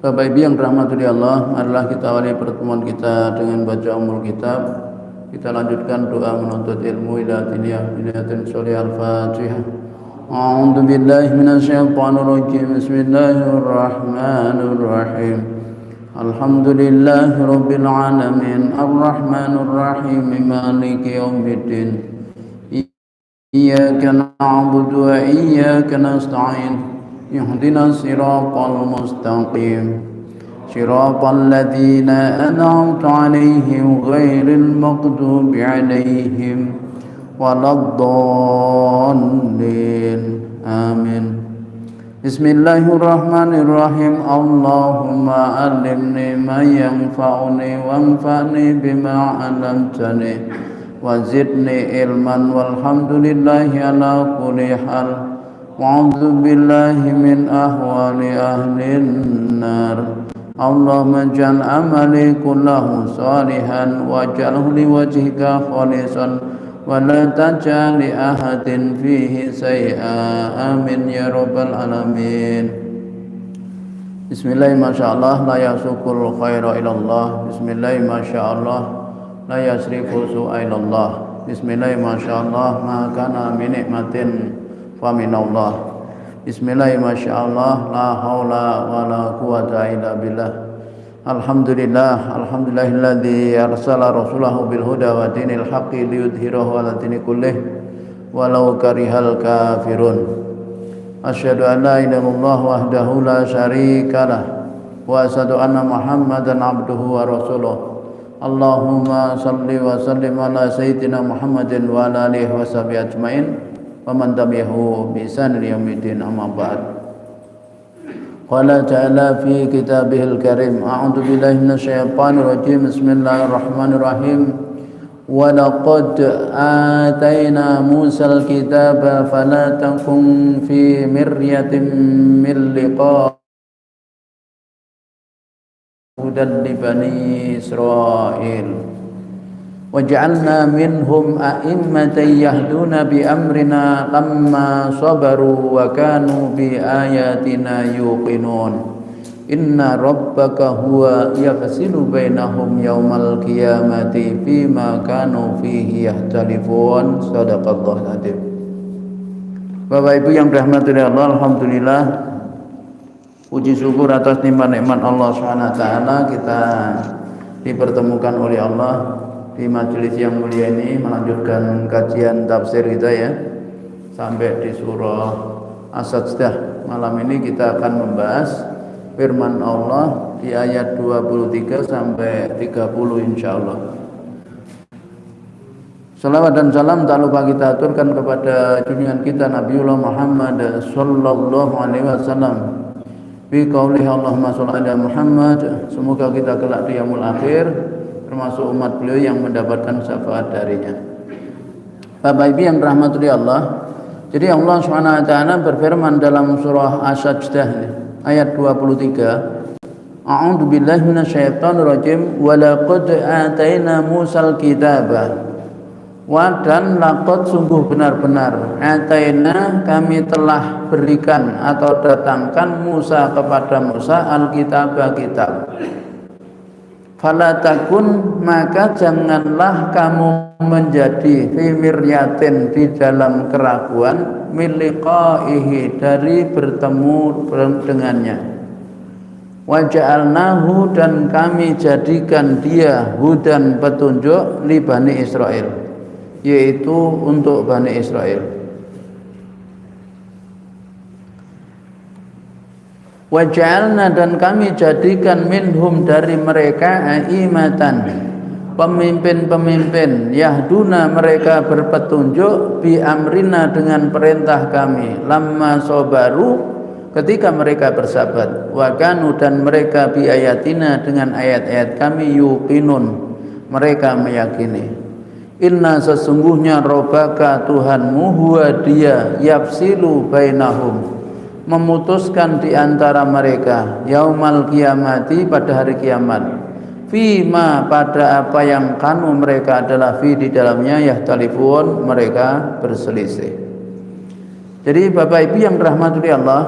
Bapak Ibu yang dirahmati Allah, marilah kita awali pertemuan kita dengan baca Ummul Kitab. Kita lanjutkan doa menuntut ilmu ila tiniyah binatin sholih al-Fatihah. A'udzu billahi minasyaitonir rajim. Bismillahirrahmanirrahim. Alhamdulillahi rabbil alamin, arrahmanir rahim, maliki yaumiddin. Iyyaka na'budu wa iyyaka nasta'in. اهدنا الصراط المستقيم صراط الذين أنعمت عليهم غير المغضوب عليهم ولا الضالين آمين بسم الله الرحمن الرحيم اللهم علمني ما ينفعني وانفعني بما علمتني وزدني علما والحمد لله على كل حال وأعوذ بالله من أهوال أهل النار اللهم اجعل عملي كله صالحا واجعله لوجهك خالصا ولا تجعل لأحد فيه شيئا آمين يا رب العالمين بسم الله ما شاء الله لا يسوق الخير إلى الله بسم الله ما شاء الله لا يصرف السوء إلى الله بسم الله ما شاء الله ما كان من نعمة Faminallah. Bismillah, masyaallah, la haula wala quwata illa billah. Alhamdulillah, alhamdulillahilladzi arsala rasulahu bil huda wa dinil haqqi liyudhhirahu 'ala dini kullih walau karihal kafirun. Asyhadu an la ilaha illallah wahdahu la syarikalah wa asyhadu anna Muhammadan abduhu wa rasuluh. Allahumma shalli wa sallim ala sayyidina Muhammadin wa ala alihi wa sahbihi ajmain. ومن تبعه بإحسان إلى يوم الدين أما بعد قال تعالى في كتابه الكريم أعوذ بالله من الشيطان الرجيم بسم الله الرحمن الرحيم ولقد آتينا موسى الكتاب فلا تكن في مرية من لقائه هدى لبني إسرائيل وجعلنا منهم أئمة يهدون بأمرنا لما صبروا وكانوا بآياتنا يوقنون إن ربك هو يفصل بينهم يوم القيامة فيما كانوا فيه يختلفون صدق الله العظيم. Bapak Ibu yang dirahmati Allah, alhamdulillah, puji syukur atas nikmat-nikmat Allah SWT kita dipertemukan oleh Allah di majelis yang mulia ini melanjutkan kajian tafsir kita ya sampai di surah As-Sajdah. Malam ini kita akan membahas firman Allah di ayat 23 sampai 30 insyaallah. Salawat dan salam tak lupa kita aturkan kepada junjungan kita Nabiullah Muhammad sallallahu alaihi wasallam. Bi qaulih Allahumma shalli ala Muhammad, semoga kita kelak di yaumul akhir termasuk umat beliau yang mendapatkan syafaat darinya. Bapak Ibu yang dirahmati Allah, jadi Allah SWT berfirman dalam surah As-Sajdah ayat 23, A'udzu billahi minasyaitonir rajim wa laqad ataina Musal kitaba. Wa dan laqad sungguh benar-benar ataina kami telah berikan atau datangkan Musa kepada Musa al-kitab kitab. Fala takun, maka janganlah kamu menjadi fi miryatin, di dalam keraguan, miliqaihi, dari bertemu dengannya. Wa ja'alnahu, dan kami jadikan dia hudan, petunjuk, li Bani Israel, yaitu untuk Bani Israel. Waj'alna, dan kami jadikan minhum, dari mereka, aimatan, pemimpin-pemimpin, yahduna, mereka berpetunjuk, bi amrina, dengan perintah kami, lamma sobaru, ketika mereka bersabar, wa kanu, dan mereka bi ayatina, dengan ayat-ayat kami, yuqinun, mereka meyakini. Inna, sesungguhnya, Rabbaka, Tuhanmu, huwa dia, yafsilu bainahum, memutuskan di antara mereka, yaumal kiamati, pada hari kiamat, fima, pada apa yang kanu, mereka adalah fi, di dalamnya, yahtalifun, mereka berselisih. Jadi Bapak Ibu yang dirahmati Allah,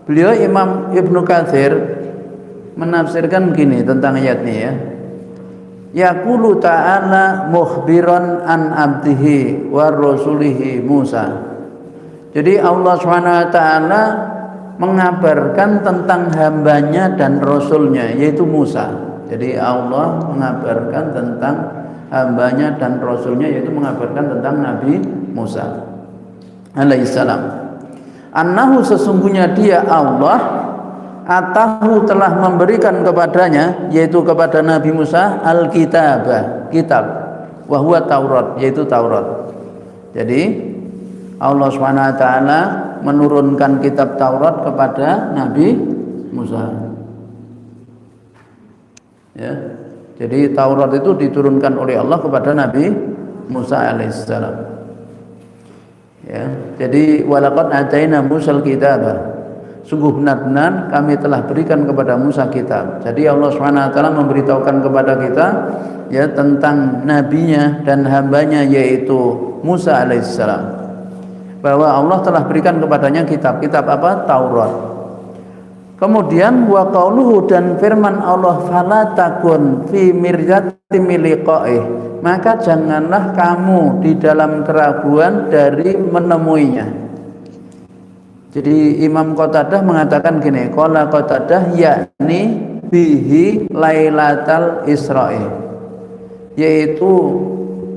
beliau Imam Ibnu Katsir menafsirkan gini tentang ayat ini ya. Yaqulu ta'ala mukhbiran an abdihi wa rasulihi Musa. Jadi Allah SWT mengabarkan tentang hambanya dan rasulnya yaitu Musa. Jadi Allah mengabarkan tentang hambanya dan rasulnya yaitu mengabarkan tentang Nabi Musa alaihissalam. Annahu sesungguhnya dia Allah atahu telah memberikan kepadanya yaitu kepada Nabi Musa al-kitabah, kitab, wa huwa Taurat, yaitu Taurat. Jadi Allah SWT menurunkan kitab Taurat kepada Nabi Musa. Ya. Jadi Taurat itu diturunkan oleh Allah kepada Nabi Musa alaihissalam. Ya. Jadi walaqad ataina Musal kitabah. Sungguh benar-benar kami telah berikan kepada Musa kitab. Jadi Allah SWT memberitahukan kepada kita ya tentang nabinya dan hambanya yaitu Musa alaihissalam, bahwa Allah telah berikan kepadanya kitab. Kitab apa? Taurat. Kemudian wa qauluhu, dan firman Allah, fala takun fi miryatin min liqa'ih, maka janganlah kamu di dalam keraguan dari menemuinya. Jadi Imam Qatadah mengatakan gini, qala Qatadah yakni bihi lailatal Isra'i, yaitu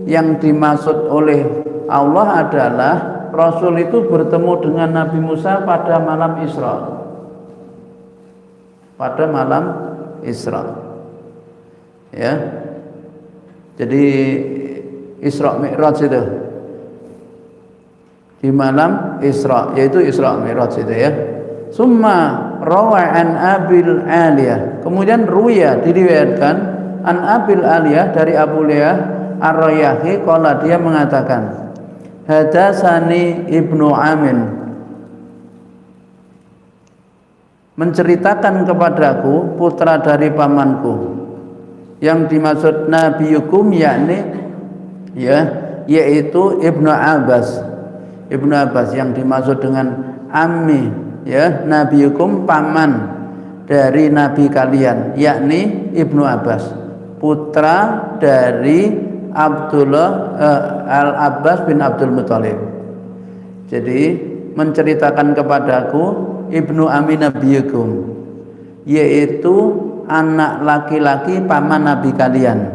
yang dimaksud oleh Allah adalah Rasul itu bertemu dengan Nabi Musa pada malam Isra. Pada malam Isra. Ya. Jadi Isra Mi'raj itu di malam Isra, yaitu Isra Mi'raj itu ya. Summa rawa an Abil Aliyah, kemudian ruya diriwayatkan an Abil Aliyah dari Abu Liyah Ar-Rayahi, qala dia mengatakan hadatsani Ibnu Amin, menceritakan kepadaku putra dari pamanku. Yang dimaksud nabiyukum yakni ya yaitu Ibnu Abbas. Ibnu Abbas yang dimaksud dengan ammi ya nabiyukum, paman dari nabi kalian, yakni Ibnu Abbas, putra dari Abdullah Al-Abbas bin Abdul Muthalib. Jadi menceritakan kepadaku Ibnu Ammi nabiyukum, yaitu anak laki-laki paman nabi kalian.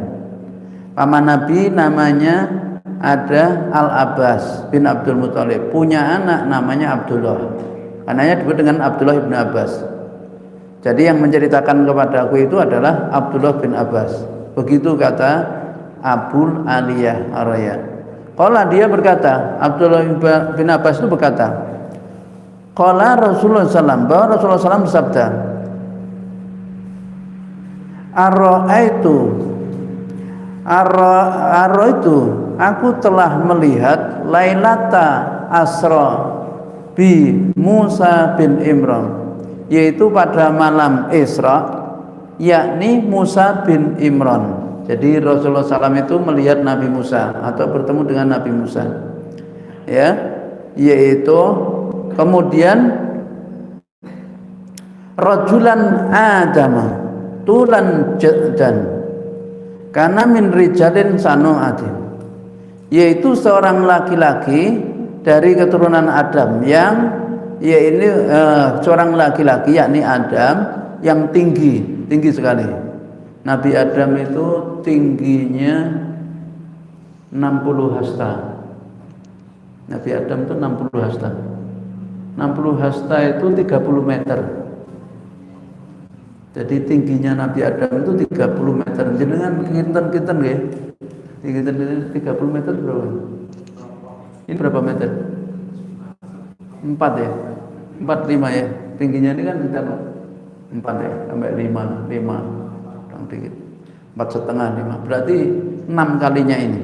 Paman nabi namanya ada Al-Abbas bin Abdul Muthalib, punya anak namanya Abdullah, karenanya disebut dengan Abdullah bin Abbas. Jadi yang menceritakan kepadaku itu adalah Abdullah bin Abbas. Begitu kata Abul Aliyah Ar-Raya. Qala dia berkata, Abdullah bin Abbas itu berkata, qala Rasulullah SAW, bahwa Rasulullah SAW bersabda, Ar-ra'aitu, aku telah melihat lailata asra bi Musa bin Imran, yaitu pada malam Isra, yakni Musa bin Imran. Jadi Rasulullah SAW itu melihat Nabi Musa atau bertemu dengan Nabi Musa, ya, yaitu kemudian rajulan adama tulan jadan karena min rijalin sanu'atin, yaitu seorang laki-laki dari keturunan Adam yang seorang laki-laki yakni Adam yang tinggi sekali. Nabi Adam itu tingginya 60 hasta. Nabi Adam itu 60 hasta. 60 hasta itu 30 meter. Jadi tingginya Nabi Adam itu 30 meter. Jenengan kinten-kinten nggih. Kinten 30 meter berapa? Ini berapa meter? 4 ya. 4 5 ya. Tingginya ini kan kita 4 ya, sampai 5 kurang dikit. 4,5 5. Berarti 6 kalinya ini.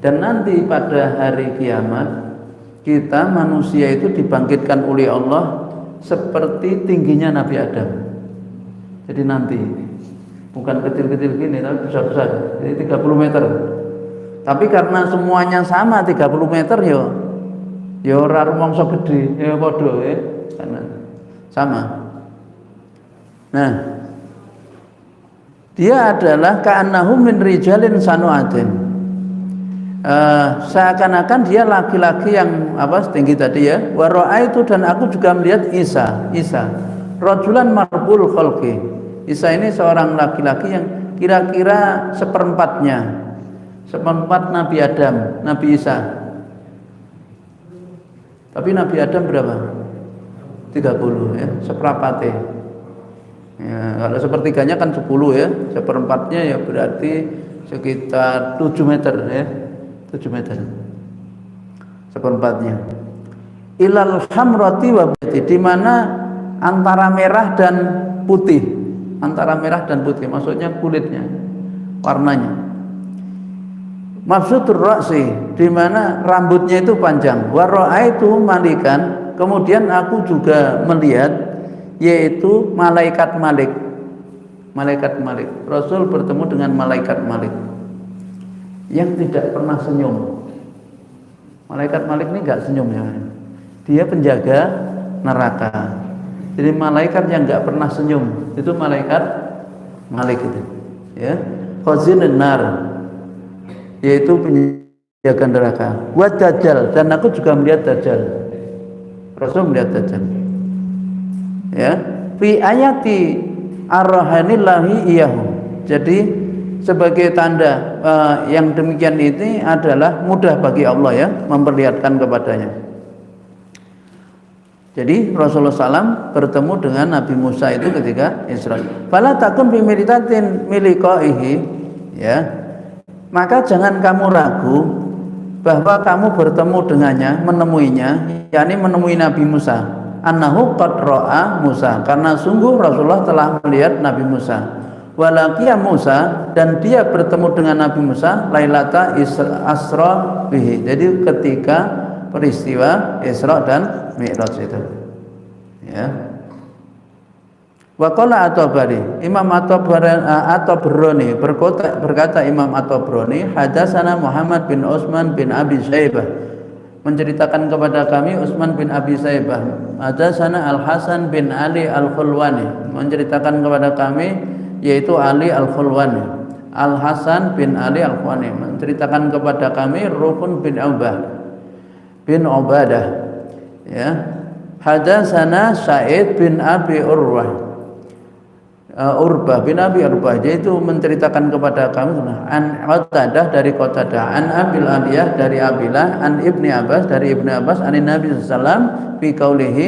Dan nanti pada hari kiamat kita manusia itu dibangkitkan oleh Allah seperti tingginya Nabi Adam. Jadi nanti bukan kecil-kecil gini, tapi besar-besar. Jadi 30 meter. Tapi karena semuanya sama 30 meter ya ora rumangsa gede, ya padha ya. Karena sama. Nah, dia adalah ka'annahu min rijalin sanu'atin. Seakan-akan dia laki-laki yang setinggi tadi ya. Wa ra'aitu, dan aku juga melihat Isa rajulan marbul khalqi. Isa ini seorang laki-laki yang kira-kira seperempat Nabi Adam, Nabi Isa. Tapi Nabi Adam berapa? 30 ya, seperempatnya. Ya, kalau sepertiganya kan 10 ya, seperempatnya ya berarti sekitar 7 meter ya. 7 meter. Seperempatnya. Ilal hamrati wa baiti, di mana antara merah dan putih. Antara merah dan putih maksudnya kulitnya, warnanya. Maksud ra'si, di mana rambutnya itu panjang. Wa ra'aitu malikan, kemudian aku juga melihat yaitu malaikat Malik. Rasul bertemu dengan malaikat Malik yang tidak pernah senyum. Malaikat Malik ini enggak senyum ya. Dia penjaga neraka. Jadi malaikat yang enggak pernah senyum itu malaikat Malik itu. Ya. Khazinun nar, yaitu penjaga neraka. Wa Dajjal, dan aku juga melihat Dajjal. Rasul melihat Dajjal. Ya, fi ayati arrahanillahi iyahu. Jadi sebagai tanda yang demikian ini adalah mudah bagi Allah ya memperlihatkan kepadanya. Jadi Rasulullah SAW bertemu dengan Nabi Musa itu ketika Isra. Fala takun bimiritatin miliqaihi, ya. Maka jangan kamu ragu bahwa kamu bertemu dengannya, menemuinya, yakni menemui Nabi Musa. Annahu qad ra'a Musa, karena sungguh Rasulullah telah melihat Nabi Musa. Walaqiya Musa, dan dia bertemu dengan Nabi Musa lailata asra bihi. Jadi ketika peristiwa Isra dan Mi'raj itu. Ya. Wa qala At-Tabari, Imam At-Tabrani berkata Imam At-Tabrani, hadatsana Muhammad bin Utsman bin Abi Syaibah, menceritakan kepada kami Utsman bin Abi Syaibah. Hadatsana Al-Hasan bin Ali Al-Khulwani, menceritakan kepada kami yaitu Ali Al-Khulwani. Al-Hasan bin Ali Al-Khulwani menceritakan kepada kami Rukun bin Ubadah, ya. Hadatsana Sa'id bin Abi Urbah bin Abi Urbah, yaitu menceritakan kepada kami an Qatadah dari Qatadah, an Abil Aliyah dari Abilah, an Ibni Abbas dari Ibni Abbas, an Nabi sallallahu fi qaulihi,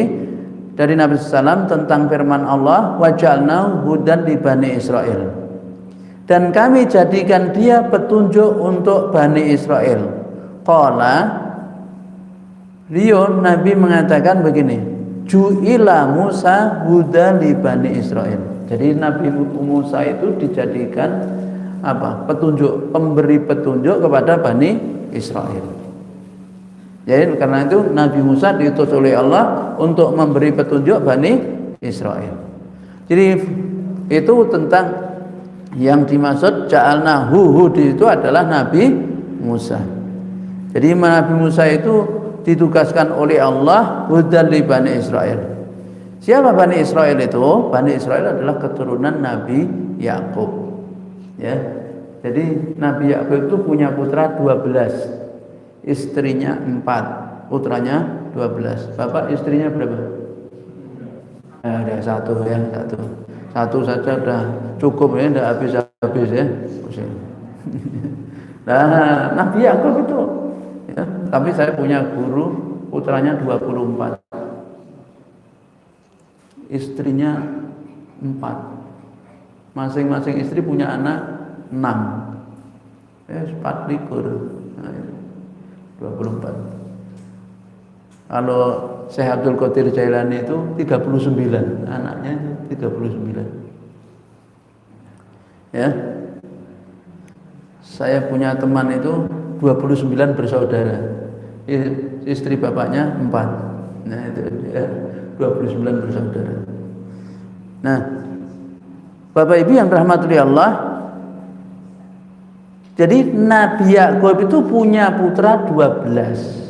dari Nabi sallallahu tentang firman Allah, wa ja'alna hudan li Bani Israil, dan kami jadikan dia petunjuk untuk Bani Israel. Qala, Nabi mengatakan begini, ju'ila Musa huda li Bani Israil. Jadi Nabi Musa itu dijadikan petunjuk, pemberi petunjuk kepada Bani Israel. Jadi karena itu Nabi Musa diutus oleh Allah untuk memberi petunjuk Bani Israel. Jadi itu tentang yang dimaksud ja'alna hud itu adalah Nabi Musa. Jadi Nabi Musa itu ditugaskan oleh Allah hudan li Bani Israel. Siapa Bani Israel itu? Bani Israel adalah keturunan Nabi Yakub. Ya. Jadi Nabi Yakub itu punya putra 12, istrinya 4, putranya 12. Bapak istrinya berapa? Ada satu ya, satu saja sudah cukup ya, tidak habis ya. Nah, Nabi Yakub itu ya, tapi saya punya guru putranya 24, istrinya 4, masing-masing istri punya anak 6, ya 4 nah, 24. Kalau Syekh Abdul Qadir Jailani itu 39, anaknya itu 39. Ya, saya punya teman itu 29 bersaudara, istri bapaknya 4. Nah itu ya, 29 bersaudara. Nah, Bapak Ibu yang rahmati Allah, jadi Nabi Yakub itu punya putra 12.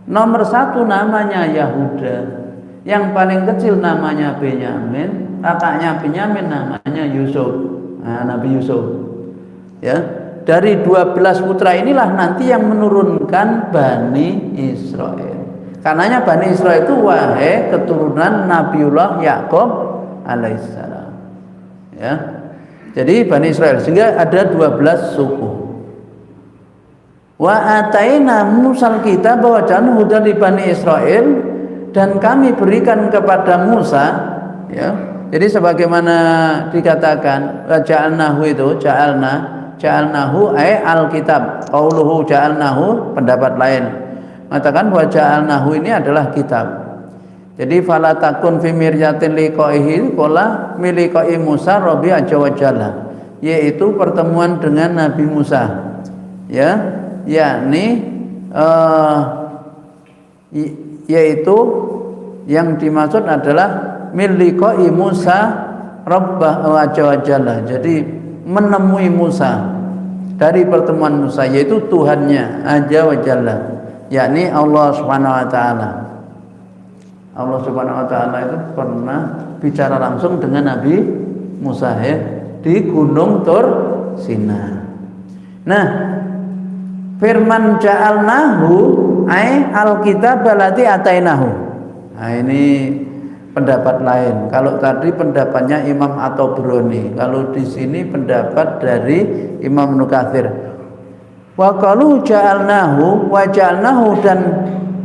Nomor 1 namanya Yahuda, yang paling kecil namanya Benyamin, kakaknya Binyamin namanya Yusuf. Nah, Nabi Yusuf. Ya, dari 12 putra inilah nanti yang menurunkan Bani Israel. Karenanya Bani Israel itu wahai keturunan Nabiullah Yakub alaihissalam. Ya. Jadi Bani Israel, sehingga ada 12 suku. Wa ataina Musal kitab wa ja'alnahu hudan li Bani Israel, dan kami berikan kepada Musa, ya. Jadi sebagaimana dikatakan ja'alnahu itu ja'alnahu ay alkitab, qauluhu ja'alnahu pendapat lain mengatakan bahwa ja'alnahu ini adalah kitab. Jadi fala takun fi miryatin liqaihi qala miliqai Musa rabbi azza wa jalla, yaitu pertemuan dengan Nabi Musa, ya, yakni yaitu yang dimaksud adalah miliqai Musa rabbahu azza wa jalla. Jadi menemui Musa, dari pertemuan Musa, yaitu Tuhannya azza wa jalla, yakni Allah Subhanahu wa taala. Allah Subhanahu wa taala itu pernah bicara langsung dengan Nabi Musa, ya, di Gunung Tur Sina. Nah, firman ja'alnahu ay alkitab balati atainahu. Nah, ini pendapat lain. Kalau tadi pendapatnya Imam At-Tabrani, kalau di sini pendapat dari Imam Ibnu Katsir. Wa qalu ja'alnahu wa ja'alnahu, dan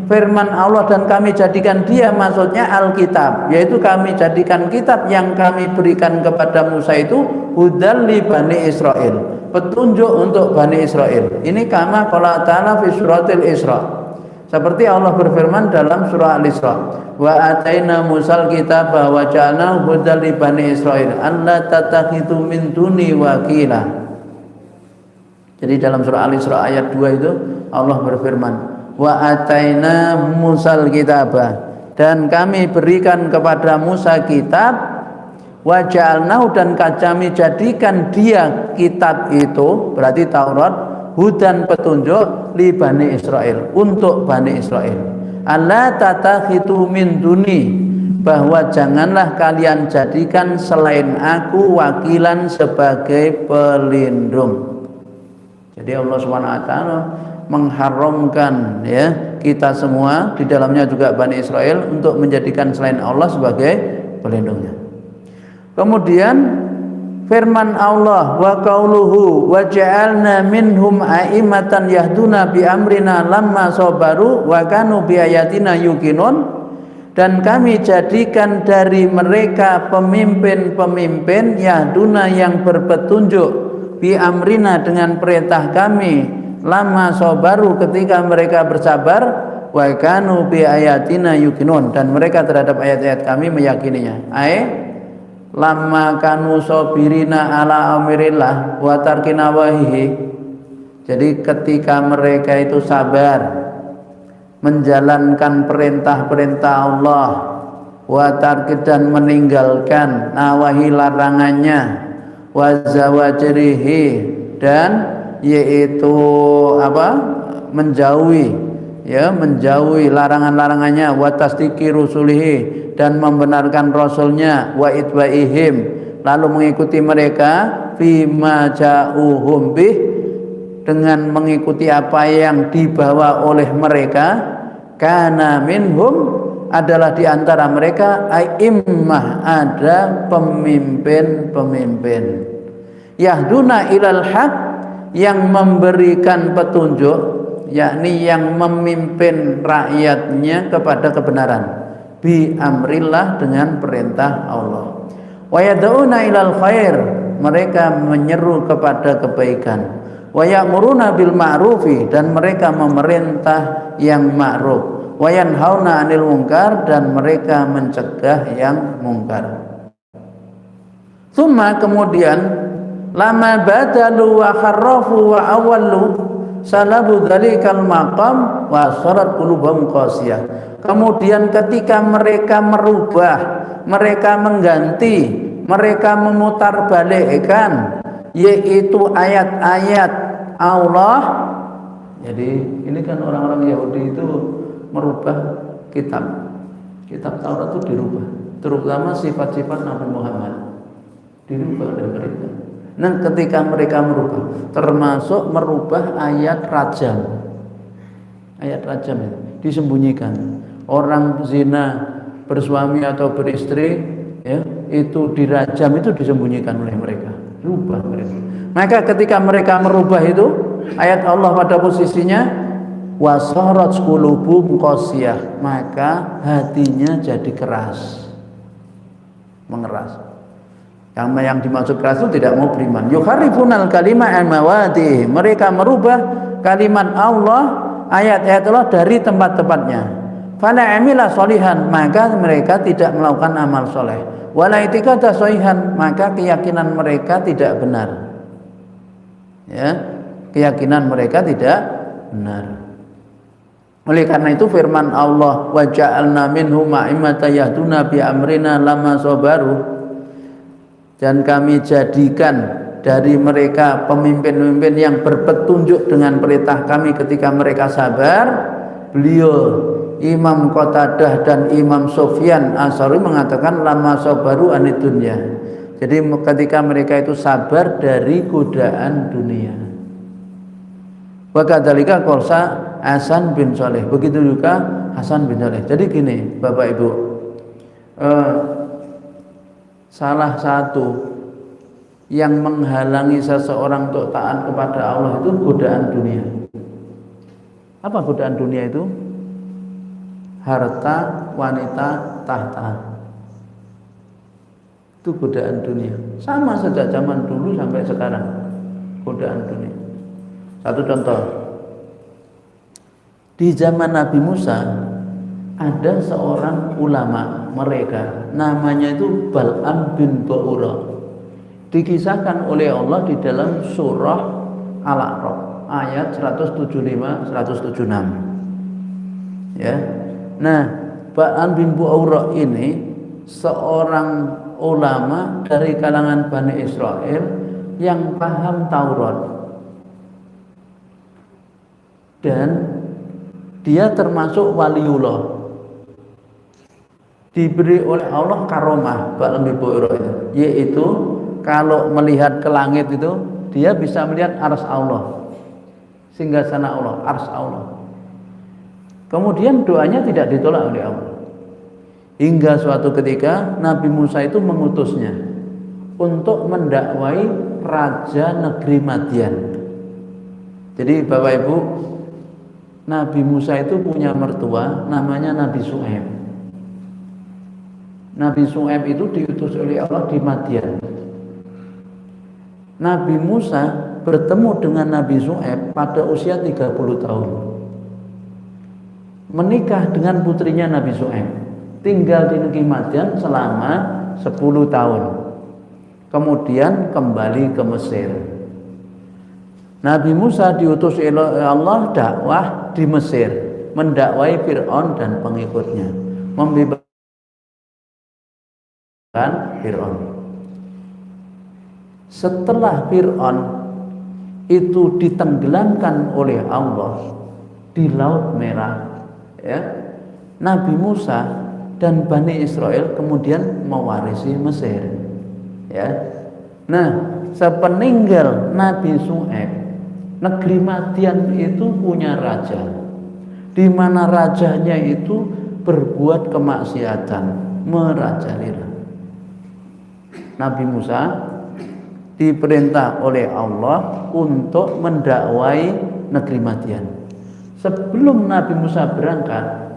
firman Allah dan kami jadikan dia, maksudnya Alkitab, yaitu kami jadikan kitab yang kami berikan kepada Musa itu hudal li Bani Israel, petunjuk untuk Bani Israel. Ini kama qala ta'ala fi suratil Isra, seperti Allah berfirman dalam surah Al-Isra, wa ataina Musal kitaba wa ja'alnahu hudal li Bani Israel alla tatakhitu min duni wakila. Jadi dalam surah Al-Isra ayat 2 itu Allah berfirman, wa ataina Musal kitaba, dan kami berikan kepada Musa kitab, wa ja'alnahu, dan kami jadikan dia kitab itu, berarti Taurat, hudan petunjuk li Bani Israel, untuk Bani Israel. Alla tatakhitu min duni, bahwa janganlah kalian jadikan selain aku wakilan sebagai pelindung. Jadi Allah SWT mengharamkan, ya, kita semua, di dalamnya juga Bani Israel, untuk menjadikan selain Allah sebagai pelindungnya. Kemudian firman Allah, wa qauluhu wa ja'alna minhum a'immatan yahduna bi amrina lamma sabaru wa kanu bi ayatina yuqinun, dan kami jadikan dari mereka pemimpin-pemimpin yahduna yang berpetunjuk bi amrina dengan perintah kami, lama sabaru ketika mereka bersabar, wa kanu bi ayatina yuqinun, dan mereka terhadap ayat-ayat kami meyakininya. Lama kanu sabirina ala amirillah wa tarkina wahihi. Jadi ketika mereka itu sabar menjalankan perintah-perintah Allah, wa tarkid, dan meninggalkan nawahi larangannya, wa zawajrihi, dan yaitu menjauhi, ya, menjauhi larangan-larangannya, wa tasdiqi rusulihi, dan membenarkan rasulnya, wa itbaihim, lalu mengikuti mereka, fima ja'uhum bih, dengan mengikuti apa yang dibawa oleh mereka, kana minhum, adalah di antara mereka, a'immah, ada pemimpin-pemimpin, yahduna ilal haq, yang memberikan petunjuk, yakni yang memimpin rakyatnya kepada kebenaran, bi amrillah, dengan perintah Allah, wa yad'una ilal khair, mereka menyeru kepada kebaikan, wa ya'muruna bil ma'rufi, dan mereka memerintah yang ma'ruf, wa yanhauna 'anil munkar, dan mereka mencegah yang mungkar. Tsumma, kemudian, lama badalu wa kharrafu wa awallu salabu dzalikal maqam wa sarat qulubum qasiyah. Kemudian ketika mereka merubah, mereka mengganti, mereka memutarbalikkan, yaitu ayat-ayat Allah. Jadi ini kan orang-orang Yahudi itu merubah kitab Taurat itu dirubah. terutama sifat-sifat Nabi Muhammad dirubah oleh mereka. Nah, ketika mereka merubah, termasuk merubah ayat rajam. Ayat rajam itu disembunyikan. Orang zina bersuami atau beristri, ya, itu dirajam, itu disembunyikan oleh mereka. Rubah mereka. Maka ketika mereka merubah itu, ayat Allah pada posisinya wasarat qulubum qasiyah, maka hatinya jadi keras, mengeras. Yang dimaksud keras itu tidak mau beriman. Yukharifunal kalima an mawadi, mereka merubah kalimat Allah, ayat-ayat Allah dari tempat-tempatnya. Fala amila sholihan, maka mereka tidak melakukan amal soleh. Wala itikada shohihan, maka keyakinan mereka tidak benar. Ya, keyakinan mereka tidak benar. Oleh karena itu firman Allah, wa ja'alna minhum a'immatan yahduna bi amrina lamma sabaru, dan kami jadikan dari mereka pemimpin-pemimpin yang berpetunjuk dengan perintah kami ketika mereka sabar. Beliau Imam Qatadah dan Imam Sufyan As-Tsauri mengatakan lama sabaru anid dunya. Jadi ketika mereka itu sabar dari godaan dunia. Wa kadzalika qolsa Hasan bin Saleh. Begitu juga Hasan bin Saleh. Jadi gini, Bapak Ibu, salah satu yang menghalangi seseorang untuk taat kepada Allah itu godaan dunia. Apa godaan dunia itu? Harta, wanita, tahta. Itu godaan dunia. Sama sejak zaman dulu sampai sekarang. Godaan dunia. Satu contoh. Di zaman Nabi Musa ada seorang ulama mereka, namanya itu Bal'am bin Ba'ura. Dikisahkan oleh Allah di dalam surah Al-A'raf ayat 175-176. Ya. Nah, Bal'am bin Ba'ura ini seorang ulama dari kalangan Bani Israel yang paham Taurat. Dan dia termasuk waliullah, diberi oleh Allah karomah Bal'am bin Ba'ura itu, yaitu kalau melihat ke langit itu dia bisa melihat arsy Allah, singgasana Allah, arsy Allah. Kemudian doanya tidak ditolak oleh Allah. Hingga suatu ketika Nabi Musa itu mengutusnya untuk mendakwai raja negeri Madian. Jadi Bapak Ibu, Nabi Musa itu punya mertua namanya Nabi Syuaib. Nabi Syuaib itu diutus oleh Allah di Madian. Nabi Musa bertemu dengan Nabi Syuaib pada usia 30 tahun. Menikah dengan putrinya Nabi Syuaib. Tinggal di negeri Madian selama 10 tahun. Kemudian kembali ke Mesir. Nabi Musa diutus oleh Allah dakwah di Mesir, mendakwai Fir'aun dan pengikutnya, membebaskan Fir'aun. Setelah Fir'aun itu ditenggelamkan oleh Allah di Laut Merah, ya, Nabi Musa dan Bani Israel kemudian mewarisi Mesir. Ya. Nah, sepeninggal Nabi Syuaib, negeri Madian itu punya raja, di mana rajanya itu berbuat kemaksiatan, merajalela. Nabi Musa diperintah oleh Allah untuk mendakwai negeri Madian. Sebelum Nabi Musa berangkat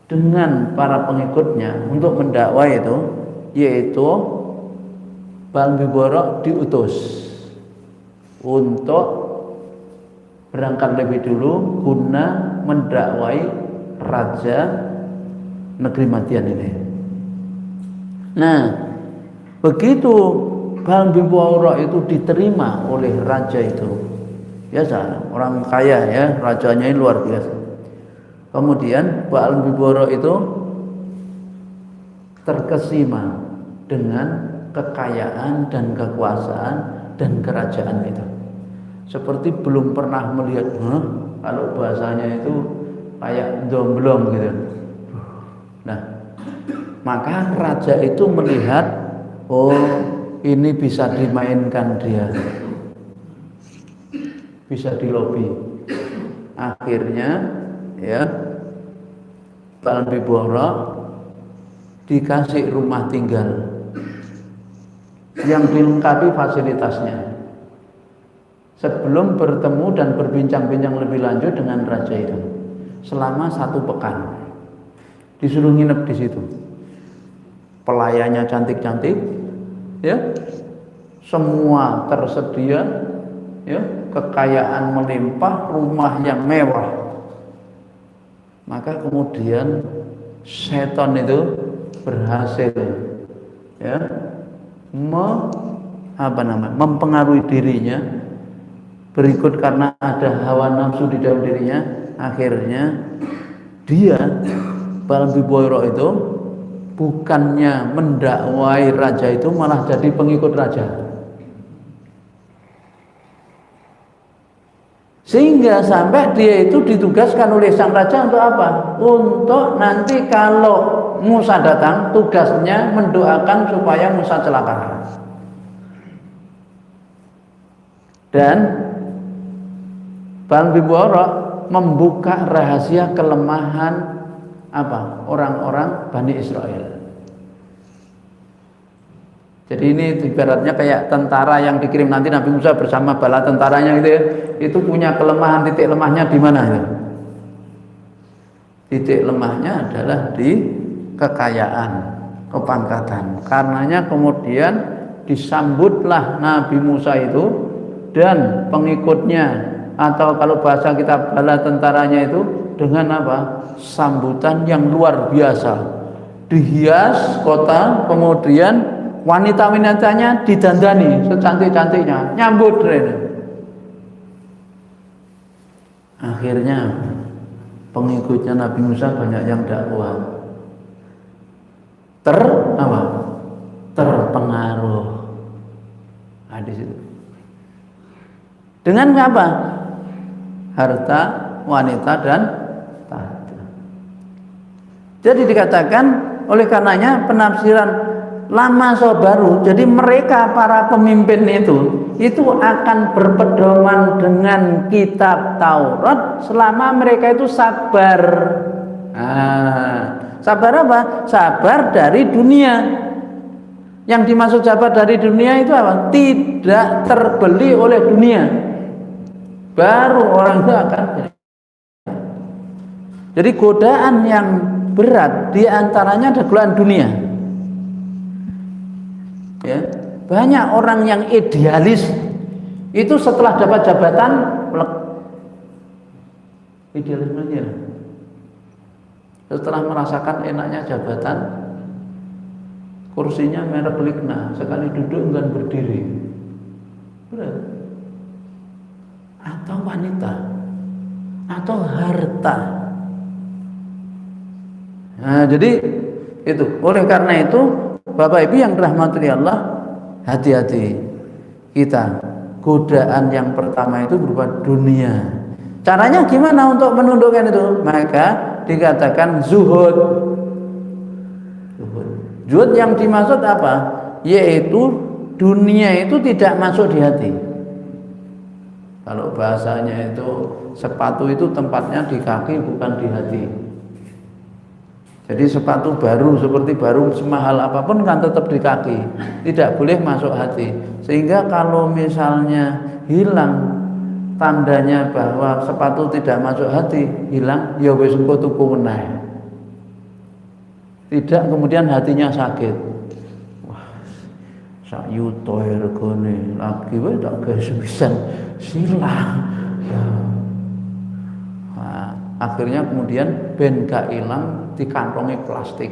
dengan para pengikutnya untuk mendakwai itu, yaitu Bal'am bin Ba'ura diutus untuk berangkat lebih dulu guna mendakwai raja negeri Madian ini. Nah, begitu Bal'am bin Ba'ura itu diterima oleh raja itu, biasa orang kaya ya, rajanya ini luar biasa. Kemudian Bal'am bin Ba'ura itu terkesima dengan kekayaan dan kekuasaan dan kerajaan itu, seperti belum pernah melihat, kalau bahasanya itu kayak domblong gitu. Maka raja itu melihat, oh ini bisa dimainkan dia, bisa dilobi. Akhirnya ya Balbiboro dikasih rumah tinggal yang dilengkapi fasilitasnya sebelum bertemu dan berbincang-bincang lebih lanjut dengan raja itu. Selama 1 pekan disuruh nginep di situ. Pelayannya cantik-cantik, ya, semua tersedia, ya, kekayaan melimpah, rumah yang mewah. Maka kemudian setan itu berhasil, ya, mempengaruhi dirinya. Berikut karena ada hawa nafsu di dalam dirinya, akhirnya dia Balbiboro itu bukannya mendakwai raja itu, malah jadi pengikut raja. Sehingga sampai dia itu ditugaskan oleh sang raja untuk apa? Untuk nanti kalau Musa datang, tugasnya mendoakan supaya Musa celaka. Dan Balbiboro membuka rahasia kelemahan apa? Orang-orang Bani Israel. Jadi ini ibaratnya kayak tentara yang dikirim nanti Nabi Musa bersama bala tentaranya gitu ya. Itu punya kelemahan, titik lemahnya di mana ya? Titik lemahnya adalah di kekayaan, kepangkatan. Karenanya kemudian disambutlah Nabi Musa itu dan pengikutnya, atau kalau bahasa kita bala tentaranya itu dengan apa? Sambutan yang luar biasa. Dihias kota, kemudian wanita-wanitanya didandani secantik-cantiknya, nyambut Rene. Akhirnya pengikutnya Nabi Musa banyak yang dakwah. Terpengaruh. Nah, di situ. Dengan apa? Harta, wanita dan tahta. Jadi dikatakan oleh karenanya penafsiran lama baru. Jadi mereka para pemimpin itu akan berpedoman dengan kitab Taurat selama mereka itu sabar. Sabar apa? Sabar dari dunia. Yang dimaksud sabar dari dunia itu apa? Tidak terbeli oleh dunia. Baru orang itu akan. Jadi godaan yang berat diantaranya ada godaan dunia. Ya, banyak orang yang idealis itu setelah dapat jabatan idealismenya, setelah merasakan enaknya jabatan, kursinya merek Ligna, sekali duduk enggan berdiri. Berat. Atau wanita, atau harta. Nah, jadi itu. Oleh karena itu, Bapak Ibu yang dirahmati Allah, hati-hati kita. Godaan yang pertama itu berupa dunia. Caranya gimana untuk menundukkan itu? Maka dikatakan zuhud. Zuhud yang dimaksud apa? Yaitu dunia itu tidak masuk di hati. Kalau bahasanya itu sepatu itu tempatnya di kaki bukan di hati. Jadi sepatu baru seperti baru semahal apapun kan tetap di kaki, tidak boleh masuk hati. Sehingga kalau misalnya hilang tandanya bahwa sepatu tidak masuk hati, hilang, ya wis engko tuku meneh. Tidak kemudian hatinya sakit. Wah, sak yuto regane lagi wae tak gawe sepisan silang. Ya. Nah, akhirnya kemudian ben gak ilang dikantongi plastik.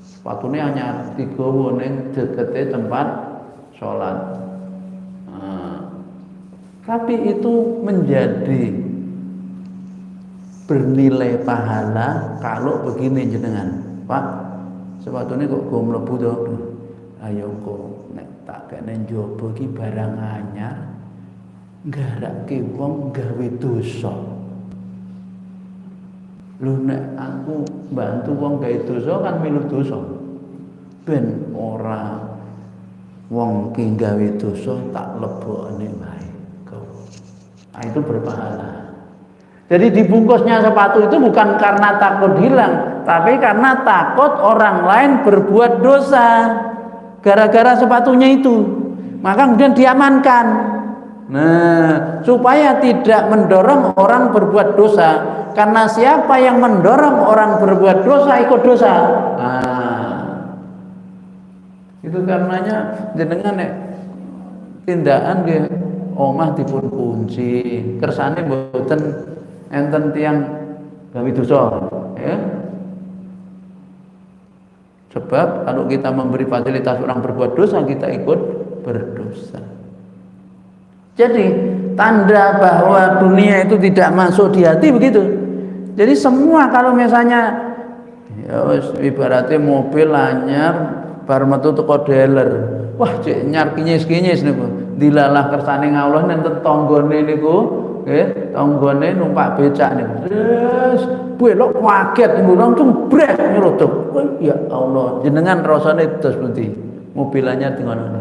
Sepatune hanya digawa ning dekete tempat sholat. Tapi itu menjadi bernilai pahala kalau begini jenengan, Pak. Sepatune kok go mlebu to. Ayo kok nek tak kene njaba iki barang anyar, nggarake wong gawe dosa. Lho nek aku bantu wong gawe dosa kan milu dosa. ben ora wong ki gawe dosa tak lebokne wae. Nah, itu berpahala. Jadi dibungkusnya sepatu itu bukan karena takut hilang, tapi karena takut orang lain berbuat dosa gara-gara sepatunya itu. Maka kemudian diamankan. Nah, supaya tidak mendorong orang berbuat dosa. Karena siapa yang mendorong orang berbuat dosa ikut dosa. Nah, itu karenanya jenengan tindakan nggih omah dipun kunci, kersane mboten enten tiyang gawe dosa, ya. Sebab kalau kita memberi fasilitas orang berbuat dosa, kita ikut berdosa. Jadi tanda bahwa dunia itu tidak masuk di hati begitu. Jadi semua kalau misalnya ya ibaratnya mobil anyar bar metu teko dealer, wah cek nyar kinyis-kinyis niku. Dilalah kersane ngawuh nenten tanggane niku, nggih, tanggane numpak becak niku. Terus belok kaget niku langsung brek nyrodok. Ya Allah, jenengan rasane dos pundi? Mobilannya di ngono.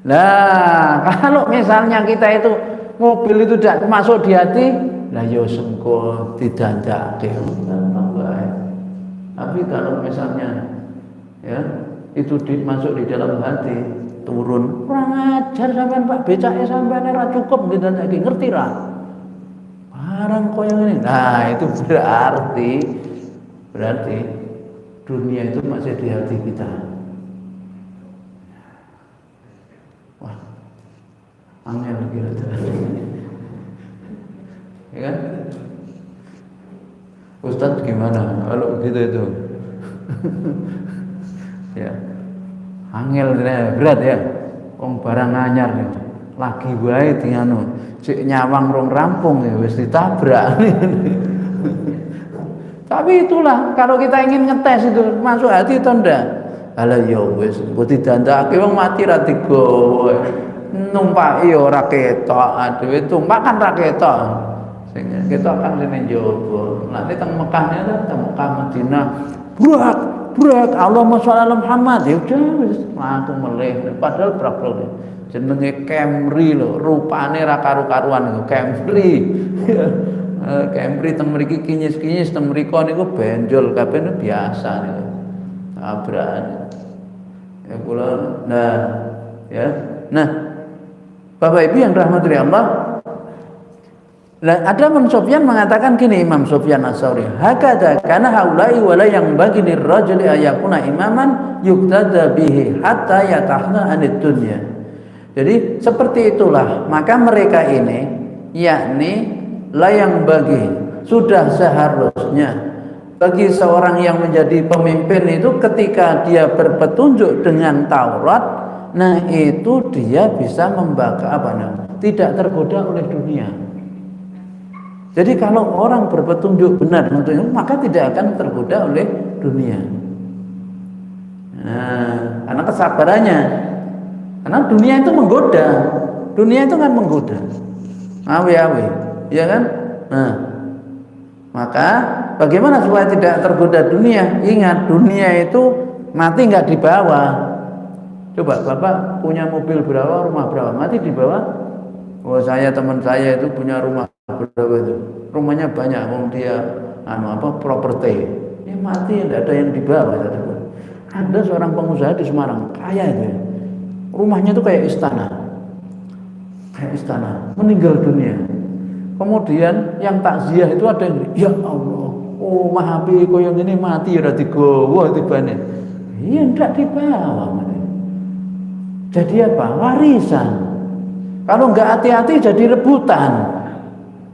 Nah, kalau misalnya kita itu mobil itu tidak masuk di hati, lah yo sengko didandake. Tapi kalau misalnya ya itu masuk di dalam hati, turun kurang ajar sampean Pak becake sampean ora cukup didandake, ngerti ra? Barang koyo ngene. Nah, itu berarti dunia itu masih di hati kita. Wah, angel kira-kira. Ya kan? Ustadz gimana kalau gitu itu? Ya, angel berat ya. Wong barang anyar nih. Lagi wae dianu, cek nyawang rong rampung ya wis ditabrak. Tapi itulah kalau kita ingin ngetes itu masuk hati atau ndak. Ala ya wis mbok didandake wong mati ra digowo. Numpaki ora ketok, aduh tumpak kan ra ketok. Sing ketok kan rene njaba. Nanti teng Mekahnya teng Mekah Madinah. Burak Allahumma sholli ala Muhammad. Ya udah wis langsung meleh. Padahal brabrol jenenge Camry lho, rupane ra karu-karuan niku Camry. Camry teng mriki kinyis-kinyis, teng mriko niku benjol kabeh niku biasa niku. Tabrakan. Ya kula nah Bapak Ibu yang rahmati Allah, ada Imam Sufyan mengatakan gini, Imam Sufyan As-Tsauri, hakada kana haulai wala yang bagi lirrajuli ayakuna imaman yuqtada bihi hatta yatahna anid dunya. Jadi seperti itulah maka mereka ini yakni layang bagi sudah seharusnya bagi seorang yang menjadi pemimpin itu ketika dia berpetunjuk dengan Taurat, nah itu dia bisa tidak tergoda oleh dunia. Jadi kalau orang berpetunjuk benar maka tidak akan tergoda oleh dunia. Nah, karena kesabarannya. Karena dunia itu menggoda. Dunia itu kan menggoda. Awe-awe, ya kan? Nah, maka bagaimana supaya tidak tergoda dunia? Ingat, dunia itu mati nggak dibawa. Coba Bapak punya mobil berapa, rumah berapa, mati dibawa? Oh teman saya itu punya rumah berapa itu? Rumahnya banyak, dia properti. Ya mati, tidak ada yang dibawa. Ada seorang pengusaha di Semarang, kaya itu. Rumahnya itu kayak istana, meninggal dunia. Kemudian yang takziah itu ada yang, ya Allah, oh mahapi kok yang ini mati ya digowo tibane. Iya tidak dibawa. Jadi apa? Warisan. Kalau enggak hati-hati jadi rebutan.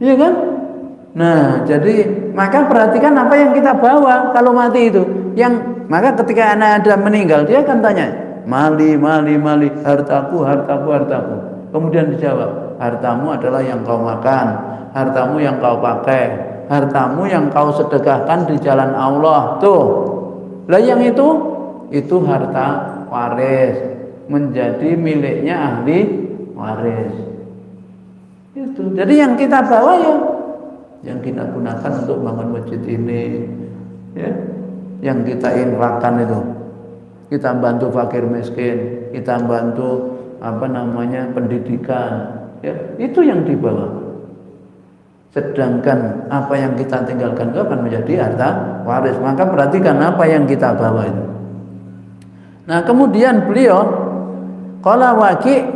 Iya kan? Nah, jadi maka perhatikan apa yang kita bawa kalau mati itu. Maka ketika anak ada meninggal, dia akan tanya, mali, hartaku. Kemudian dijawab, hartamu adalah yang kau makan, hartamu yang kau pakai, hartamu yang kau sedekahkan di jalan Allah. Tuh. Lah yang itu harta waris. Menjadi miliknya ahli waris. Itu. Jadi yang kita bawa ya yang kita gunakan untuk bangun masjid ini, ya. yang kita infakkan itu. Kita bantu fakir miskin, kita bantu pendidikan, ya, itu yang dibawa. Sedangkan apa yang kita tinggalkan itu akan menjadi harta waris. Maka perhatikan apa yang kita bawa itu. Nah, kemudian beliau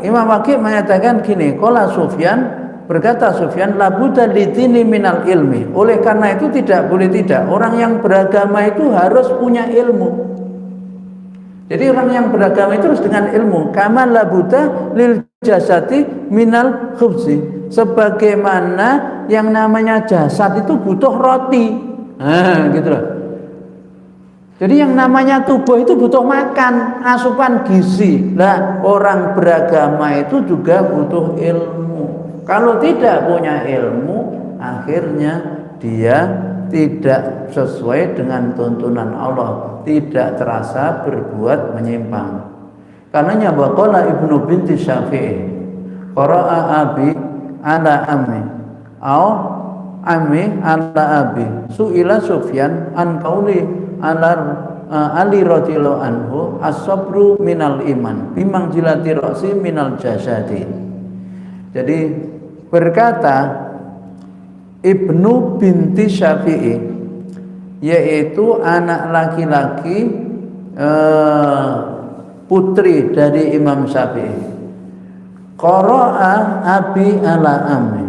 Imam Waqi menyatakan gini, qala Sufyan, berkata Sufyan, la budda lidini minal ilmi. Oleh karena itu tidak boleh tidak, orang yang beragama itu harus punya ilmu. Jadi orang yang beragama itu harus dengan ilmu. Kama la budda lil jasati minal khubzi. Sebagaimana yang namanya jasad itu butuh roti. Nah, gitu loh. Jadi yang namanya tubuh itu butuh makan, asupan gizi. Lah, orang beragama itu juga butuh ilmu. Kalau tidak punya ilmu, akhirnya dia tidak sesuai dengan tuntunan Allah, tidak terasa berbuat menyimpang. Karenanya waqala Ibnu binti Syafi'i, qara'a abi ala ammi, au ammi ala abi. Su'ila Sufyan an qauli Ali radhiyallahu anhu, as-sabru minal iman bimangzilati ra'si minal jasadi. Jadi berkata Ibnu binti Syafi'i, yaitu anak laki-laki putri dari Imam Syafi'i, qara'a abi ala ammi.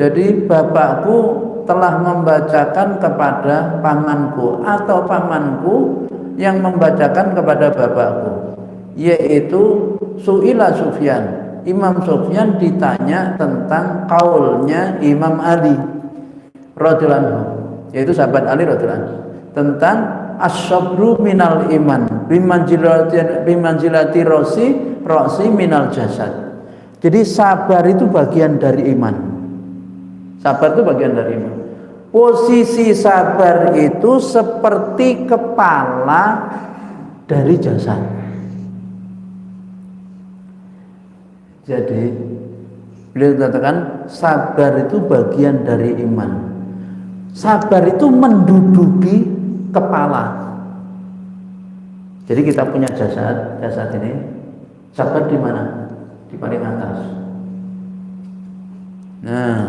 Jadi bapakku telah membacakan kepada pamanku, atau pamanku yang membacakan kepada bapakku, yaitu su'ila Sufyan. Imam Sufyan ditanya tentang kaulnya Imam Ali radhiyallahu anhu, yaitu sahabat Ali radhiyallahu anhu, tentang as-sabru minal iman bimanzilati ra'si minal jasad. Jadi sabar itu bagian dari iman. Sabar itu bagian dari iman. Posisi sabar itu seperti kepala dari jasad. Jadi beliau katakan sabar itu bagian dari iman. Sabar itu menduduki kepala. Jadi kita punya jasad ini. Sabar di mana? Di paling atas. Nah,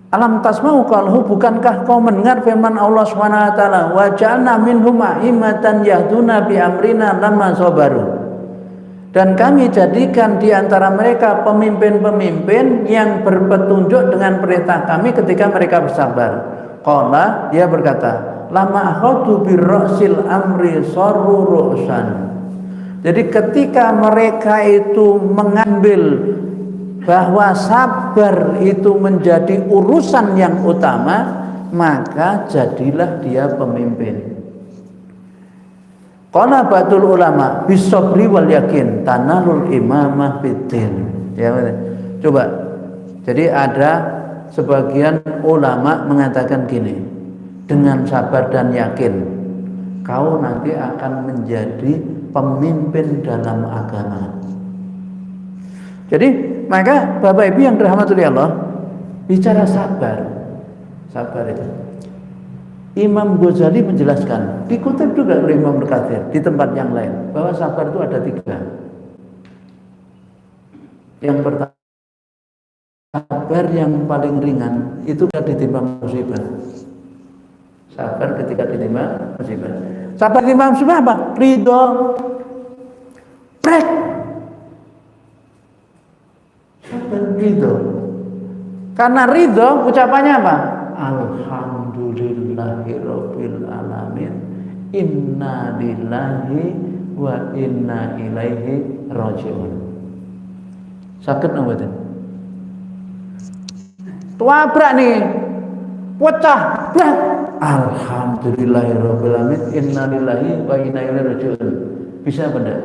alam tasma'u qalhu, bukankah kau mendengar firman Allah Subhanahu wa taala, wa ja'alna minhum a'immatan yahduna bi amrina lamma sabaru. Dan kami jadikan di antara mereka pemimpin-pemimpin yang berpetunjuk dengan perintah kami ketika mereka bersabar. Qala, dia berkata, lama akhadhu birra'sil amri sarru ru'san. Jadi ketika mereka itu mengambil bahwa sabar itu menjadi urusan yang utama, maka jadilah dia pemimpin. Qala ba'dul ulama bisabri wal yakin tanalul imamah fiddin. Ya, coba. Jadi ada sebagian ulama mengatakan gini, dengan sabar dan yakin kau nanti akan menjadi pemimpin dalam agama. Jadi maka Bapak Ibu yang dirahmati Allah, bicara sabar itu Imam Ghazali menjelaskan, dikutip juga oleh Imam Al-Katsir di tempat yang lain, bahwa sabar itu ada 3. Yang pertama, sabar yang paling ringan itu ketika ditimpa musibah. Sabar ketika ditimpa musibah. Sabar ditimpa musibah apa? Ridho. Brek. Sabar ridho. Karena ridho ucapannya apa? Alhamdulillahirabbil alamin, inna lillahi wa inna ilaihi rajiun. Sakit nggak? Tuabrak nih, pecah, brak. Alhamdulillahirabbil alamin, inna lillahi wa inna ilaihi rajiun. Bisa benda?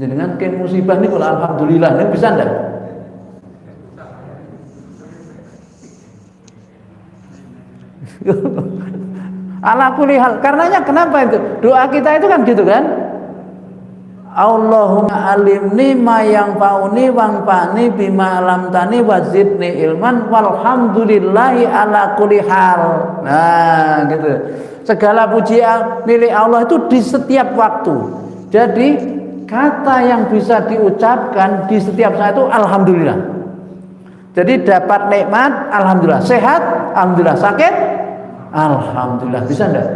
Jadi dengan musibah nih kalau alhamdulillah nih bisa enggak? Ala kulli hal. Karenanya kenapa itu? Doa kita itu kan gitu kan? Allahumma alimni ma yanfa'uni wanfa'ni bima 'allamtani wazidni ilman walhamdulillahi ala kulli hal. Nah, gitu. Segala pujian milik Allah itu di setiap waktu. Jadi kata yang bisa diucapkan di setiap saat itu alhamdulillah. Jadi dapat nikmat alhamdulillah, sehat alhamdulillah, sakit alhamdulillah. Bisa enggak?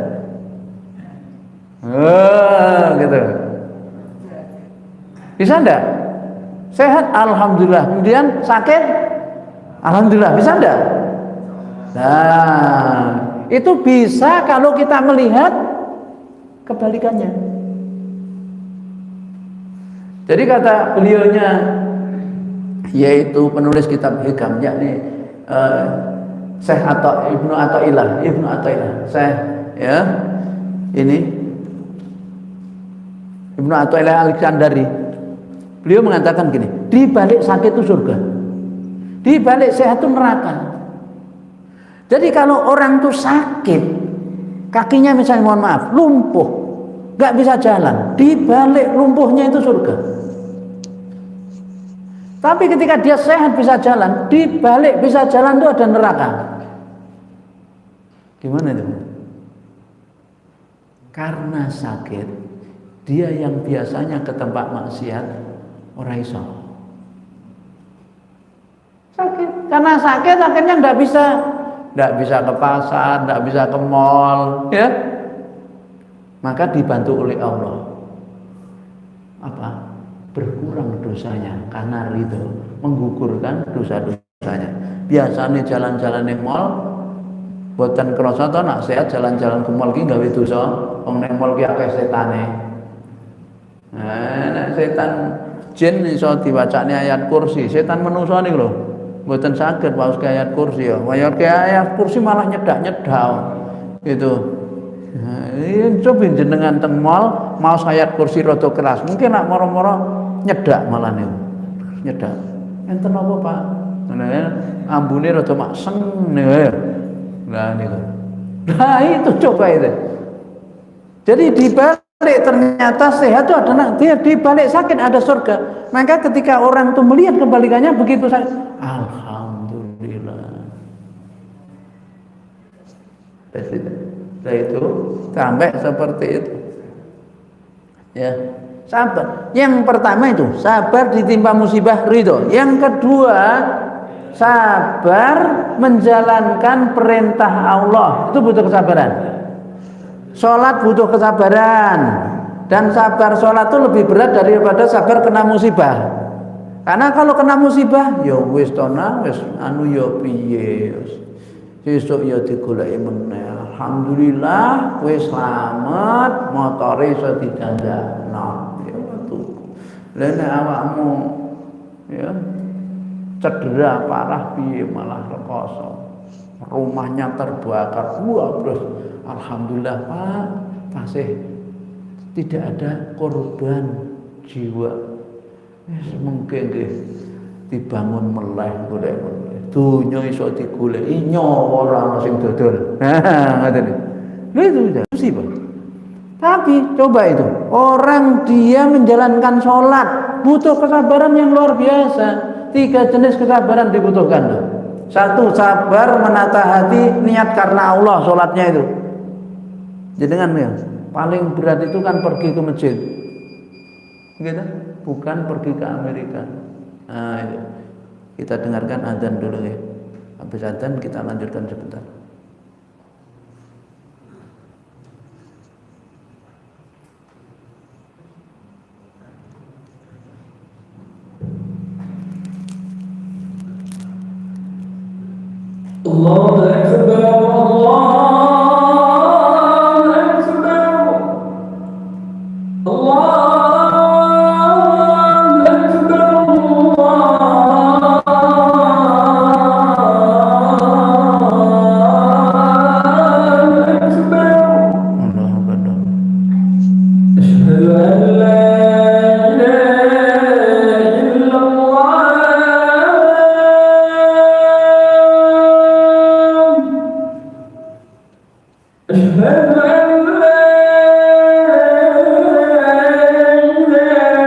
Gitu. Bisa enggak? Sehat alhamdulillah, kemudian sakit alhamdulillah. Bisa enggak? Nah, itu bisa kalau kita melihat kebalikannya. Jadi kata beliaunya, yaitu penulis kitab Hikam, yakni Syekh Ibnu Athaillah, Syekh ya ini Ibnu Athaillah Al-Iskandari. Beliau mengatakan gini, di balik sakit itu surga, di balik sehat itu neraka. Jadi kalau orang itu sakit, kakinya misalnya mohon maaf lumpuh, nggak bisa jalan, di balik lumpuhnya itu surga. Tapi ketika dia sehat bisa jalan, di balik bisa jalan itu ada neraka. Gimana itu? Karena sakit, dia yang biasanya ke tempat maksiat orang iso. Sakit, karena sakit akhirnya nggak bisa ke pasar, nggak bisa ke mall, ya. Maka dibantu oleh Allah. Apa? Berkurang dosanya karena ridho, menggugurkan dosa-dosanya. Biasanya jalan-jalan di mall, buatan kerasa to nak sehat jalan-jalan ke mall ki gawe dosa, wong ning mall ki akeh setane. Nah, nek setan jin iso diwacane ayat kursi, setan manusa niku lho. Mboten saged waos ayat kursi ya. Waya ayat kursi malah nyedak-nyedak. Gitu. Nah, ini coba jenengan teng mall mau ayat kursi rada keras. Mungkin nak moro-moro nyedak malah niku. Nyedak. Enten apa, Pak? Nah, ambune rada makseng niku. Nah niku. Nah, itu coba itu. Jadi di balik ternyata sehat itu ada, dia di balik sakit ada surga. Maka ketika orang itu melihat kebalikannya begitu sakit, alhamdulillah. Setelah itu sampai seperti itu. Ya, sabar. Yang pertama itu sabar ditimpa musibah ridho. Yang kedua sabar menjalankan perintah Allah. Itu butuh kesabaran. Sholat butuh kesabaran. Dan sabar sholat itu lebih berat daripada sabar kena musibah. Karena kalau kena musibah, ya wis tona, wis anu ya piye. Sesuk ya digoleki meneh. Alhamdulillah wis slamet, motore iso didandakno. Ya tuku. Lah nek awakmu ya cedera parah piye malah rekoso. Rumahnya terbakar. Wah, terus alhamdulillah Pak, tasih tidak ada korban jiwa. Mungkin dibangun meleh golek dunya iso digoleki nyawa ora ana sing dodol. Nah, ngoten iki. Itu musibah. Tapi coba itu, orang dia menjalankan sholat butuh kesabaran yang luar biasa. 3 jenis kesabaran dibutuhkan. 1, sabar menata hati, niat karena Allah sholatnya itu. Jenengan ya, paling berat itu kan pergi ke masjid, gitu? Bukan pergi ke Amerika. Nah, itu. Kita dengarkan azan dulu ya. Habis azan kita lanjutkan sebentar. Allahu Akbar, Allahu Akbar, Allahu Akbar. أشهد أن لا إله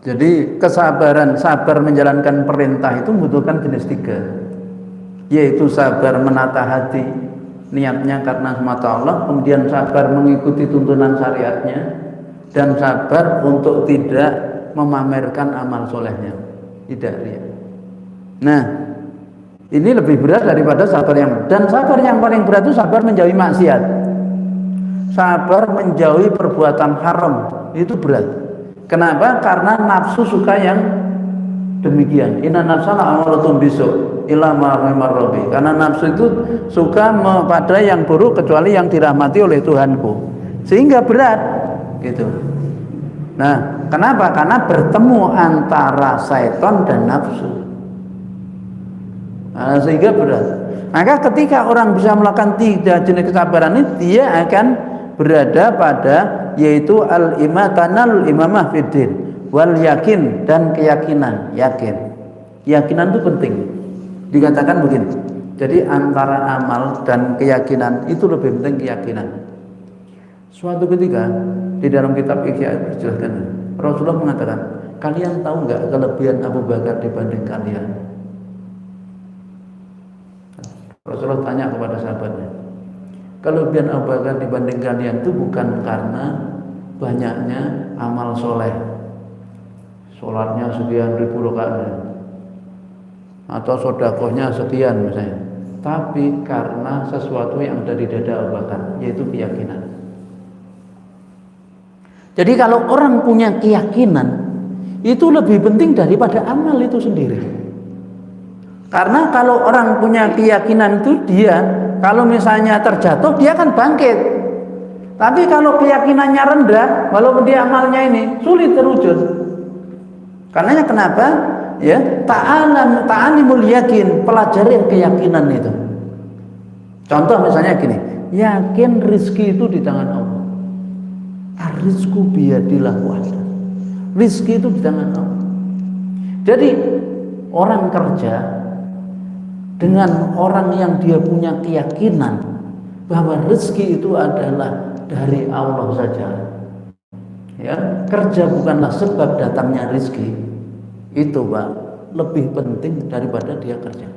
Jadi kesabaran, sabar menjalankan perintah itu membutuhkan jenis 3, yaitu sabar menata hati, niatnya karena semata Allah, kemudian sabar mengikuti tuntunan syariatnya, dan sabar untuk tidak memamerkan amal solehnya, tidak riya. Nah, ini lebih berat daripada sabar dan sabar yang paling berat itu sabar menjauhi maksiat, sabar menjauhi perbuatan haram, itu berat. Kenapa? Karena nafsu suka yang demikian. Inna nafsana amaratun bisu illa ma rahimar rabbi. Karena nafsu itu suka pada yang buruk kecuali yang dirahmati oleh Tuhanku. Sehingga berat gitu. Nah, kenapa? Karena bertemu antara syaitan dan nafsu. Nah, sehingga berat. Maka ketika orang bisa melakukan 3 jenis kesabaran ini, dia akan berada pada yaitu al-imatanal imamah fiddin wal yakin, dan keyakinan. Keyakinan itu penting. Dikatakan begini, jadi antara amal dan keyakinan itu lebih penting keyakinan. Suatu ketika di dalam kitab Ihya dijelaskan, Rasulullah mengatakan, kalian tahu nggak kelebihan Abu Bakar dibanding kalian? Rasulullah tanya kepada sahabatnya, kelebihan Abu Bakar dibanding kalian itu bukan karena banyaknya amal soleh, sholatnya sekian ribu rakaat atau sodakohnya sekian misalnya, tapi karena sesuatu yang ada di dada Abu Bakar, yaitu keyakinan. Jadi kalau orang punya keyakinan itu lebih penting daripada amal itu sendiri. Karena kalau orang punya keyakinan itu, dia kalau misalnya terjatuh dia akan bangkit. Tapi kalau keyakinannya rendah, walaupun dia amalnya ini sulit terwujud. Karenanya kenapa? Ya, ta'alimul yakin, pelajari keyakinan itu. Contoh misalnya gini, yakin rizki itu di tangan Allah. Ar-rizqu biyadillah wahda. Rizki itu di tangan Allah. Jadi orang kerja dengan orang yang dia punya keyakinan bahwa rezeki itu adalah dari Allah saja, ya, kerja bukanlah sebab datangnya rezeki, itu Pak lebih penting daripada dia kerja.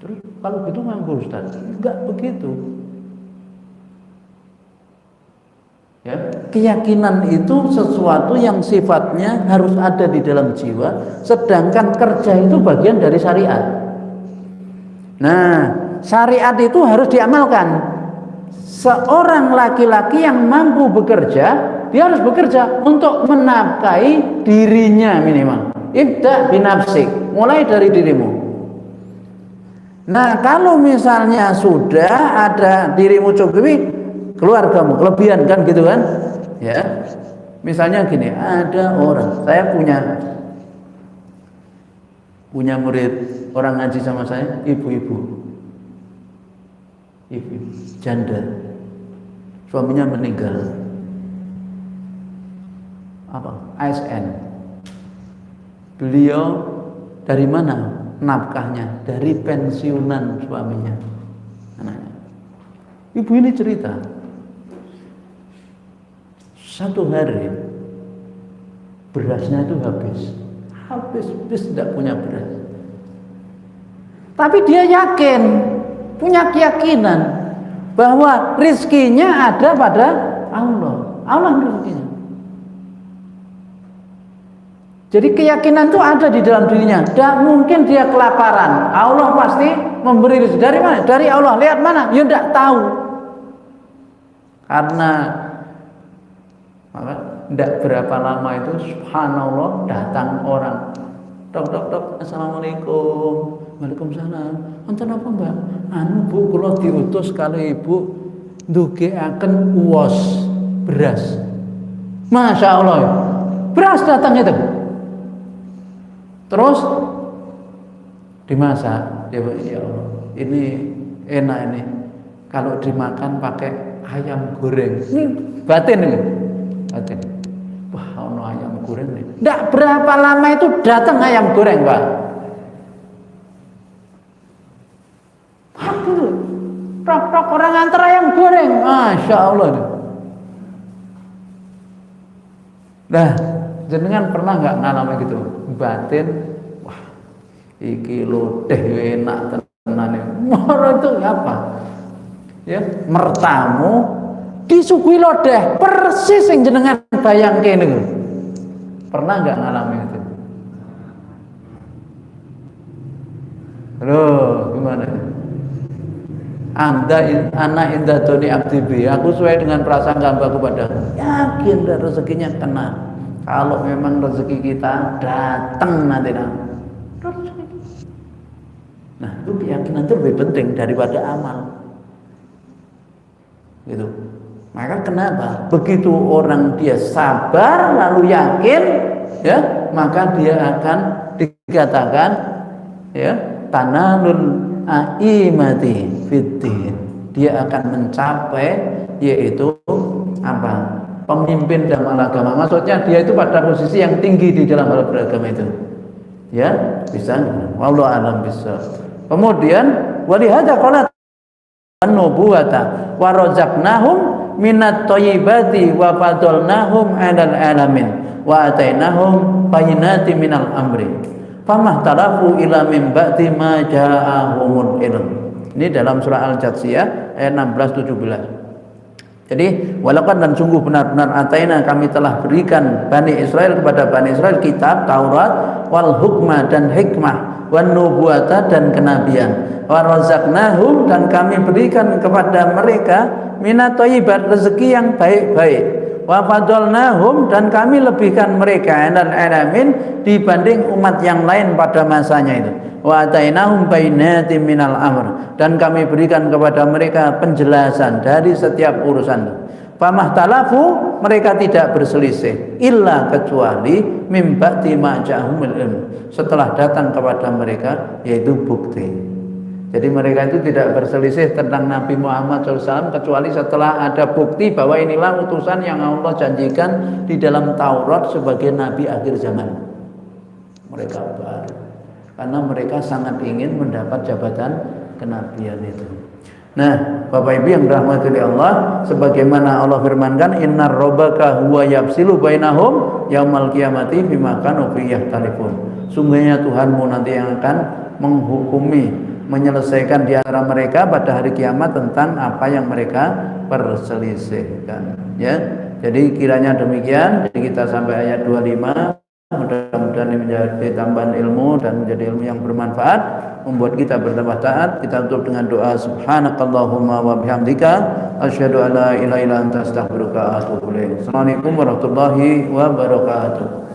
Terus kalau gitu nganggur Ustaz. Enggak begitu. Ya, keyakinan itu sesuatu yang sifatnya harus ada di dalam jiwa, sedangkan kerja itu bagian dari syariat. Nah, syariat itu harus diamalkan. Seorang laki-laki yang mampu bekerja, dia harus bekerja untuk menafkahi dirinya minimal. Ibda binafsik, mulai dari dirimu. Nah, kalau misalnya sudah ada dirimu cukupi, keluargamu kelebihan kan gitu kan? Ya. Misalnya gini, ada orang, saya punya murid orang ngaji sama saya, ibu-ibu janda, suaminya meninggal, ASN. Beliau dari mana nafkahnya? Dari pensiunan suaminya, anaknya. Ibu ini cerita, satu hari berasnya itu habis tidak punya beras. Tapi dia yakin, punya keyakinan bahwa rizkinya ada pada Allah rizkinya. Jadi keyakinan itu ada di dalam dirinya. Tidak mungkin dia kelaparan. Allah pasti memberi rezeki. Dari mana? Dari Allah. Lihat mana? Ya tidak tahu. Karena tidak berapa lama itu subhanallah datang orang. Dok, assalamualaikum. Waalaikumsalam. Wonten apa Mbak? Bu, kula diutus kali Ibu ndugekaken uwos beras. Masya Allah. Beras datang itu. Terus dimasak. Ya Allah, ini enak ini. Kalau dimakan pakai ayam goreng. Ini batin ini. Batin. Wah, ono ayam goreng nih. Tidak berapa lama itu datang ayam goreng, Pak. Tok orang antar ayam goreng. Masya Allah. Nah, jenengan pernah nggak ngalami gitu? Batin, wah, iki lodeh enak tenan. Moro itu apa? Ya, mertamu disuguhi lodeh persis yang jenengan bayangke niku. Pernah nggak ngalami itu? Loh, gimana? Anak indah doni abdibi. Aku sesuai dengan perasaan hambaku padamu. Yakin dan rezekinya kena. Kalau memang rezeki kita datang nanti. Nah, itu keyakinan itu lebih penting daripada amal. Gitu. Maka kenapa? Begitu orang dia sabar lalu yakin, ya, maka dia akan dikatakan, ya, tanalul aimati fiddin. Dia akan mencapai yaitu apa? Pemimpin dalam agama. Maksudnya dia itu pada posisi yang tinggi di dalam hal beragama itu. Ya, bisa. Wallahu a'lam bishawab. Kemudian walihada qala an-nubuwata wa razaqnahum minat thayyibati wa fadalnahum 'alal alamin wa atainahum bayyinati minal amri famahtalafu ila min ba'di ma ja'ahumul ilm. Ini dalam surah Al-Jathiyah ayat 16-17. Jadi walaupun dan sungguh benar-benar ataina kami telah berikan Bani Israel kepada Bani Israel kitab Taurat wal hukmah dan hikmah wan nubuwata dan kenabian wa razaqnahum dan kami berikan kepada mereka minat thayyibat rezeki yang baik-baik wa fadalnahum dan kami lebihkan mereka alal alamin dibanding umat yang lain pada masanya itu wa atainahum bayyinatin minal amr dan kami berikan kepada mereka penjelasan dari setiap urusan. Famahtalafu mereka tidak berselisih illa kecuali mim ba'di ma ja'ahumul ilm setelah datang kepada mereka yaitu bukti. Jadi mereka itu tidak berselisih tentang Nabi Muhammad SAW kecuali setelah ada bukti bahwa inilah utusan yang Allah janjikan di dalam Taurat sebagai Nabi akhir zaman. Mereka baru karena mereka sangat ingin mendapat jabatan kenabian itu. Nah, Bapak Ibu yang dirahmati oleh Allah, sebagaimana Allah firmankan, innar rabbaka huwa yafsilu bainahum yaumal qiyamati bima kanu fihi yakhtalifun. Sungguhnya Tuhanmu nanti yang akan menghukumi menyelesaikan di antara mereka pada hari kiamat tentang apa yang mereka perselisihkan, ya. Jadi kiranya demikian. Jadi kita sampai ayat 25. Mudah-mudahan ini menjadi tambahan ilmu dan menjadi ilmu yang bermanfaat, membuat kita bertambah taat. Kita tutup dengan doa subhanakallahumma wa bihamdika asyhadu an la ilaha illa anta astaghfiruka wa atubu ilaik. Assalamualaikum warahmatullahi wabarakatuh.